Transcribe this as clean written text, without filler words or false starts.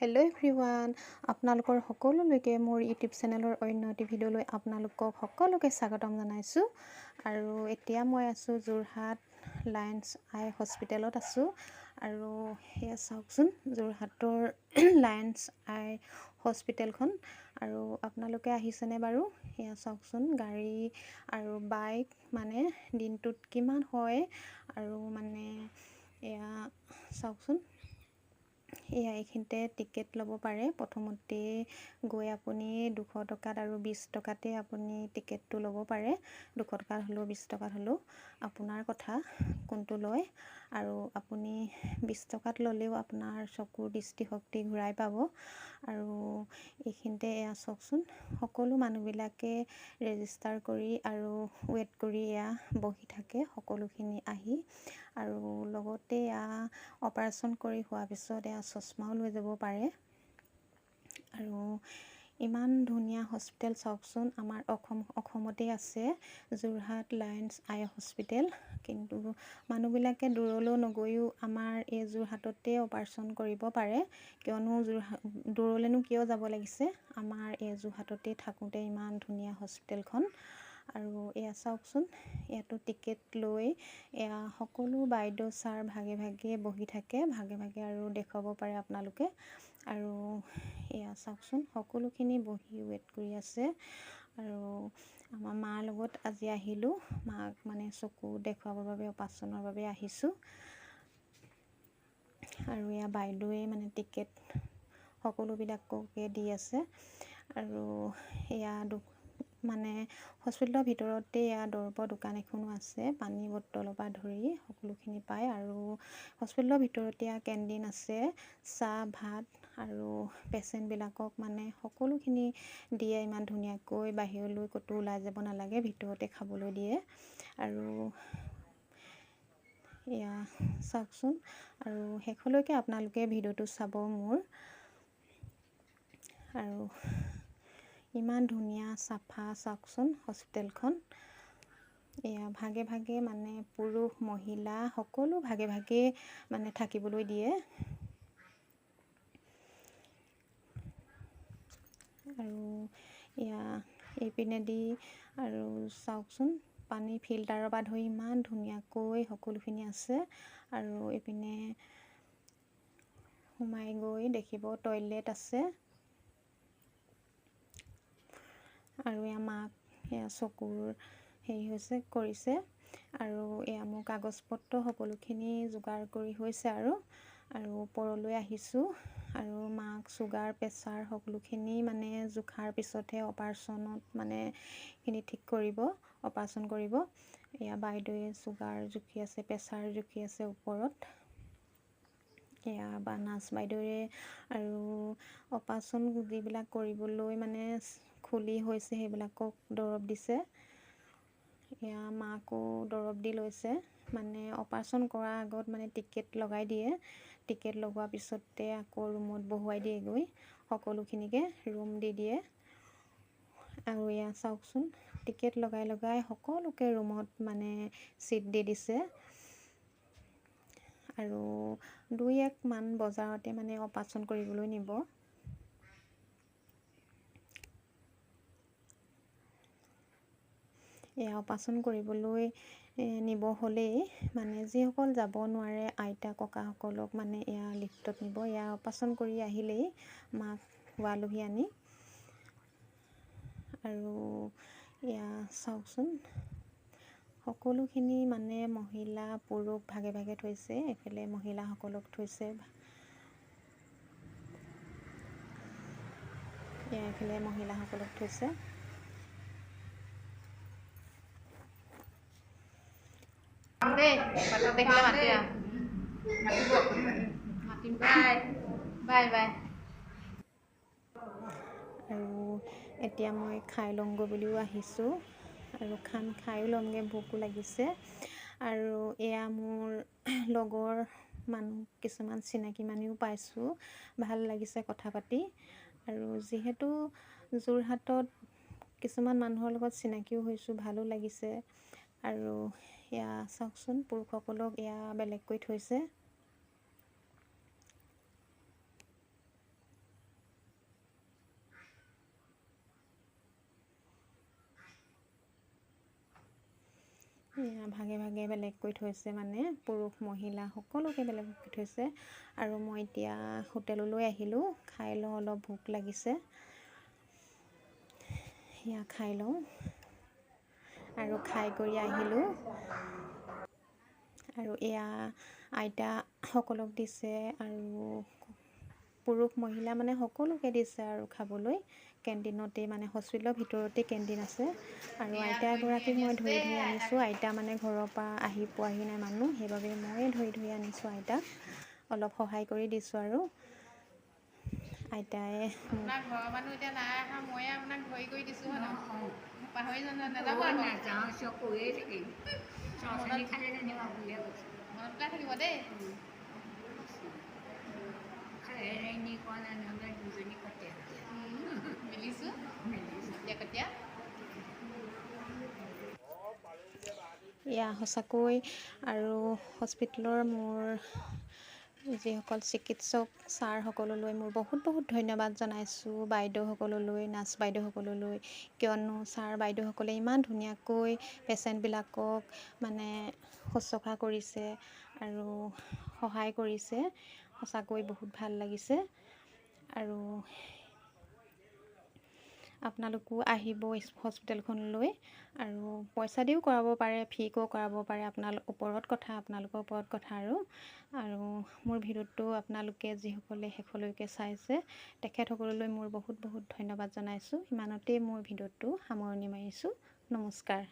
Hello' everyone, আপোনালোকৰ সকলোলৈকে মোৰ ইউটিউব চেনেলৰ অন্য এটি ভিডিঅ'লৈ আপোনালোকক সকলোকে স্বাগতম জনাইছোঁ। আৰু এতিয়া মই আছোঁ যোৰহাট লায়ন্স আই হস্পিটেলত আছোঁ। আৰু সেয়া চাওকচোন যোৰহাটৰ লায়ন্স আই হস্পিটেলখন। আৰু আপোনালোকে আহিছেনে বাৰু? সেয়া চাওকচোন গাড়ী আৰু বাইক মানে দিনটোত কিমান হয় আৰু মানে এয়া চাওকচোন। এইখিনিতে টিকেট ল'ব পাৰে। প্ৰথমতে গৈ আপুনি 200 টকাত আৰু 20 টকাতে আপুনি টিকেটটো ল'ব পাৰে। 200 টকাত হ'লেও 20 টকাত হ'লেও আপোনাৰ কথা কোনটো লয়। আৰু আপুনি 20 টকাত ল'লেও আপোনাৰ চকুৰ দৃষ্টিশক্তি ঘূৰাই পাব। আৰু এইখিনিতে এয়া চাওকচোন সকলো মানুহবিলাকে ৰেজিষ্টাৰ কৰি আৰু ৱেইট কৰি এয়া বহি থাকে সকলোখিনি আহি। আৰু লগতে এয়া অপাৰেশ্যন কৰি হোৱাৰ পিছত এয়া চশমাও লৈ যাব পাৰে। আৰু ইমান ধুনীয়া হস্পিটেল চাওকচোন, আমাৰ অসমতেই আছে যোৰহাট লায়ন্স আই হস্পিটেল। কিন্তু মানুহবিলাকে দূৰলৈ নগৈও আমাৰ এই যোৰহাটতে অপাৰেশ্যন কৰিব পাৰে। কিয়নো দূৰলৈনো কিয় যাব লাগিছে, আমাৰ এই যোৰহাটতে থাকোঁতে ইমান ধুনীয়া হস্পিটেলখন। আৰু এয়া চাওকচোন ইয়াতো টিকেট লৈ এয়া সকলো বাইদেউ ছাৰ ভাগে ভাগে বহি থাকে, ভাগে ভাগে আৰু দেখুৱাব পাৰে আপোনালোকে। আৰু এয়া চাওকচোন সকলোখিনি বহি ৱেইট কৰি আছে। আৰু আমাৰ মাৰ লগত আজি আহিলোঁ, মাক মানে চকু দেখুৱাবৰ বাবে অপাৰেশ্যনৰ বাবে আহিছোঁ। আৰু এয়া বাইদেৱে মানে টিকেট সকলোবিলাককে দি আছে। আৰু এয়া মানে হস্পিটেলৰ ভিতৰতে এয়া দৰৱৰ দোকান এখনো আছে, পানী বটলৰ পৰা ধৰি সকলোখিনি পায়। আৰু হস্পিটেলৰ ভিতৰতে কেণ্টিন আছে, চাহ ভাত আৰু পেচেণ্টবিলাকক মানে সকলোখিনি দিয়ে ইমান ধুনীয়াকৈ। বাহিৰলৈ ক'তো ওলাই যাব নালাগে, ভিতৰতে খাবলৈ দিয়ে। আৰু এয়া চাওকচোন আৰু শেষলৈকে আপোনালোকে ভিডিঅ'টো চাব মোৰ। আৰু ইমান ধুনীয়া চাফা চাওকচোন হস্পিটেলখন। এয়া ভাগে ভাগে মানে পুৰুষ মহিলা সকলো ভাগে ভাগে মানে থাকিবলৈ দিয়ে। আৰু এয়া এইপিনেদি আৰু চাওকচোন পানী ফিল্টাৰৰ পৰা ধৰি ইমান ধুনীয়াকৈ সকলোখিনি আছে। আৰু এইপিনে সোমাই গৈ দেখিব টয়লেট আছে। আৰু এয়া মাক এয়া চকুৰ হেৰি হৈছে কৰিছে। আৰু এয়া মোৰ কাগজ পত্ৰ সকলোখিনি যোগাৰ কৰি হৈছে। আৰু ওপৰলৈ আহিছোঁ আৰু মাক চুগাৰ প্ৰেছাৰ সকলোখিনি মানে জোখাৰ পিছতহে অপাৰেশ্যনত মানে খিনি ঠিক কৰিব, অপাৰেশ্যন কৰিব। এয়া বাইদেৱে চুগাৰ জুখি আছে, প্ৰেছাৰ জুখি আছে ওপৰত। এয়া বা নাৰ্ছ বাইদেৱে আৰু অপাৰেশ্যন যিবিলাক কৰিবলৈ মানে খুলি হৈছে সেইবিলাকক দৰৱ দিছে। এয়া মাকো দৰৱ দি লৈছে। মানে অপাৰেশ্যন কৰাৰ আগত মানে টিকেট লগাই দিয়ে। টিকেট লগোৱাৰ পিছতে আকৌ ৰুমত বহুৱাই দিয়েগৈ, সকলোখিনিকে ৰুম দি দিয়ে। আৰু এয়া চাওকচোন টিকেট লগাই লগাই সকলোকে ৰুমত মানে ছিট দি দিছে। আৰু 2-1 মান বজাৰতে মানে অপাৰেশ্যন কৰিবলৈ নিব। এয়া অপাৰেশ্যন কৰিবলৈ নিব হ'লেই মানে যিসকল যাব নোৱাৰে আইতা ককাসকলক মানে এয়া লিফ্টত নিব। এয়া অপাৰেশ্যন কৰি আহিলেই মাক শুৱালোহি আনি। আৰু এয়া চাওকচোন সকলোখিনি মানে মহিলা পুৰুষ ভাগে ভাগে থৈছে। এফালে মহিলাসকলক থৈছে, এইফালে মহিলাসকলক থৈছে। আৰু এতিয়া মই খাই লওঁগৈ বুলিও আহিছোঁ। আৰু খায়ো ল'মগৈ, ভোকো লাগিছে। আৰু এয়া মোৰ লগৰ মানুহ কিছুমান চিনাকি মানুহও পাইছোঁ, ভাল লাগিছে কথা পাতি। আৰু যিহেতু যোৰহাটত কিছুমান মানুহৰ লগত চিনাকিও হৈছোঁ, ভালো লাগিছে। আৰু এয়া চাওকচোন পুৰুষসকলক এয়া বেলেগকৈ থৈছে। ভাগে ভাগে বেলেগকৈ থৈছে, মানে পুৰুষ মহিলা সকলোকে বেলেগকৈ থৈছে। আৰু মই এতিয়া হোটেললৈ আহিলোঁ, খাই লওঁ, অলপ ভোক লাগিছে, সেয়া খাই লওঁ। আৰু খাই কৰি আহিলোঁ। আৰু এয়া আইতাসকলক দিছে, আৰু পুৰুষ মহিলা মানে সকলোকে দিছে আৰু খাবলৈ। কেণ্টিনতেই, মানে হস্পিটেলৰ ভিতৰতে কেণ্টিন আছে। আৰু আইতা এগৰাকীক মই ধৰি আনিছোঁ। আইতা মানে ঘৰৰ পৰা আহি পোৱাহি নাই মানুহ, সেইবাবে ময়ে ধৰি আনিছোঁ আইতাক, অলপ সহায় কৰি দিছোঁ। আৰু আইতাই আপোনাৰ ঘৰৰ মানুহ এতিয়া নাই অহা, ময়ে আপোনাক ধৰি কৰি দিছোঁ। পাহৰি নাযাব, নাযাওঁ, চব কৈয়ে থাকিম। চৰচনি খালে যেনিবা বুলিয়ে কৈছোঁ। মনত পেলাই থাকিব দেই। এনেই কোৱা নাই নহ'লে দুজনী কটীয়া মিলিছোঁ মিলিছোঁ। কটীয়া কটীয়া। এয়া সঁচাকৈ, আৰু হস্পিটেলৰ মোৰ যিসকল চিকিৎসক ছাৰসকললৈ মোৰ বহুত বহুত ধন্যবাদ জনাইছোঁ। বাইদেউসকললৈ, নাৰ্ছ বাইদেউসকললৈ, কিয়নো ছাৰ বাইদেউসকলে ইমান ধুনীয়াকৈ পেচেণ্টবিলাকক মানে শুশ্ৰূষা কৰিছে আৰু সহায় কৰিছে। সঁচাকৈ বহুত ভাল লাগিছে। আৰু আপোনালোকো আহিব হস্পিটেলখনলৈ, আৰু পইচা দিও কৰাব পাৰে, ফ্ৰীকৈও কৰাব পাৰে, আপোনালোকৰ ওপৰত কথা। আৰু মোৰ ভিডিঅ'টো আপোনালোকে যিসকলে শেষলৈকে চাইছে, তেখেতসকললৈ মোৰ বহুত বহুত ধন্যবাদ জনাইছোঁ। ইমানতেই মোৰ ভিডিঅ'টো সামৰণি মাৰিছোঁ। নমস্কাৰ।